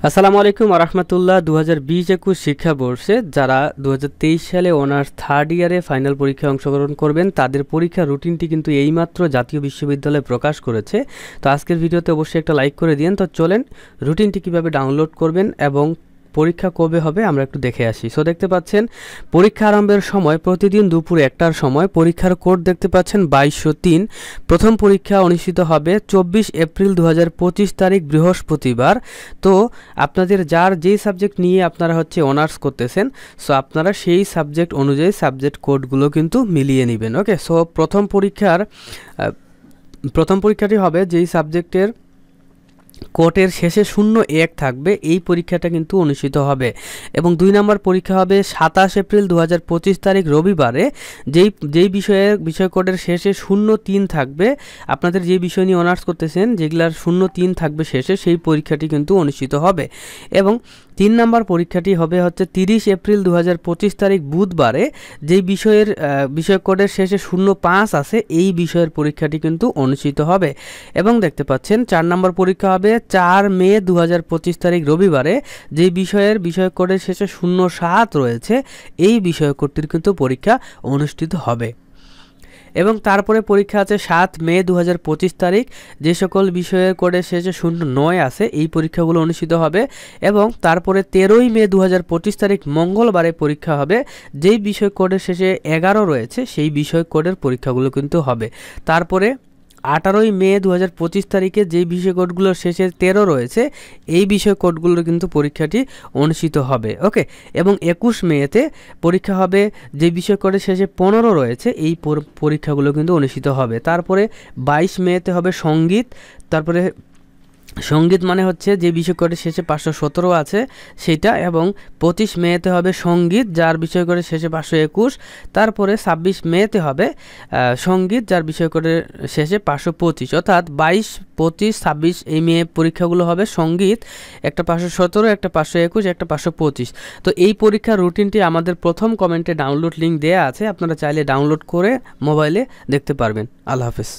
আসসালামু আলাইকুম রাহমাতুল্লাহ। 2020-21 শিক্ষাবর্ষে যারা 2023 সালে অনার্স থার্ড ইয়ারে ফাইনাল পরীক্ষায় অংশগ্রহণ করবেন তাদের পরীক্ষার রুটিনটি কিন্তু এইমাত্র জাতীয় বিশ্ববিদ্যালয় প্রকাশ করেছে। তো আজকের ভিডিওতে অবশ্যই একটা লাইক করে দিন। তো চলেন রুটিনটি কিভাবে ডাউনলোড করবেন এবং পরীক্ষা কবে হবে আমরা একটু দেখে আসি। সো দেখতে পাচ্ছেন পরীক্ষা আরম্ভের সময় প্রতিদিন দুপুর 1টার সময়। পরীক্ষার কোড দেখতে পাচ্ছেন 2203। প্রথম পরীক্ষা অনুষ্ঠিত হবে 24 এপ্রিল 2025 তারিখ বৃহস্পতিবার। তো আপনাদের যার যেই সাবজেক্ট নিয়ে আপনারা অনার্স করতেছেন, সো আপনারা সেই সাবজেক্ট অনুযায়ী সাবজেক্ট কোডগুলো কিন্তু মিলিয়ে নেবেন। ওকে, সো প্রথম পরীক্ষাটি হবে যেই সাবজেক্টের কোটের শেষে 01 থাকবে, এই পরীক্ষাটা কিন্তু অনুষ্ঠিত হবে। এবং 2 নম্বর পরীক্ষা হবে 27 এপ্রিল 2025 তারিখ রবিবারে। যেই বিষয় কোডের শেষে 03 থাকবে, আপনাদের যে বিষয় নিয়ে অনার্স করতেছেন যেগুলার 03 থাকবে শেষে, সেই পরীক্ষাটি কিন্তু অনুষ্ঠিত হবে। এবং 3 নম্বর পরীক্ষাটি হবে 30 এপ্রিল 2025 তারিখ বুধবারে। যেই বিষয় কোডের শেষে 05 আছে, এই বিষয়ের পরীক্ষাটি কিন্তু অনুষ্ঠিত হবে। এবং দেখতে পাচ্ছেন 4 নম্বর পরীক্ষা হবে 4 মে 2025 তারিখ রবিবারে। যেই বিষয় কোডের শেষে 07 রয়েছে, এই বিষয় কোডটির কিন্তু পরীক্ষা অনুষ্ঠিত হবে। এবং তারপরে পরীক্ষা আছে 7 মে 2025 তারিখ। যে সকল বিষয়ের কোডের শেষে 09 আছে, এই পরীক্ষাগুলো অনুষ্ঠিত হবে। এবং তারপরে 13 মে 2025 তারিখ মঙ্গলবারে পরীক্ষা হবে। যেই বিষয় কোডের শেষে 11 রয়েছে, সেই বিষয় কোডের পরীক্ষাগুলো কিন্তু হবে। তারপরে 18 মে 2025 তারিখে যেই বিষয় কোডগুলোর শেষে 13 রয়েছে, এই বিষয় কোডগুলোর কিন্তু পরীক্ষাটি অনুষ্ঠিত হবে। ওকে, এবং 21 মেতে পরীক্ষা হবে যে বিষয় কোডের শেষে 15 রয়েছে, এই পরীক্ষাগুলো কিন্তু অনুষ্ঠিত হবে। তারপরে 22 মেতে হবে সঙ্গীত। তারপরে সঙ্গীত মানে যে বিষয় কোডের শেষে 517 আছে সেটা। এবং 25 মেতে হবে সঙ্গীত, যার বিষয় কোডের শেষে 521। তারপরে 26 মেতে হবে সঙ্গীত, যার বিষয় কোডের শেষে 525। অর্থাৎ 22, 25, 26 এই মে পরীক্ষাগুলো হবে সঙ্গীত, একটা 517, একটা 521, একটা 525। তো এই পরীক্ষার রুটিনটি আমাদের প্রথম কমেন্টে ডাউনলোড লিঙ্ক দেওয়া আছে, আপনারা চাইলে ডাউনলোড করে মোবাইলে দেখতে পারবেন। আল্লাহ হাফেজ।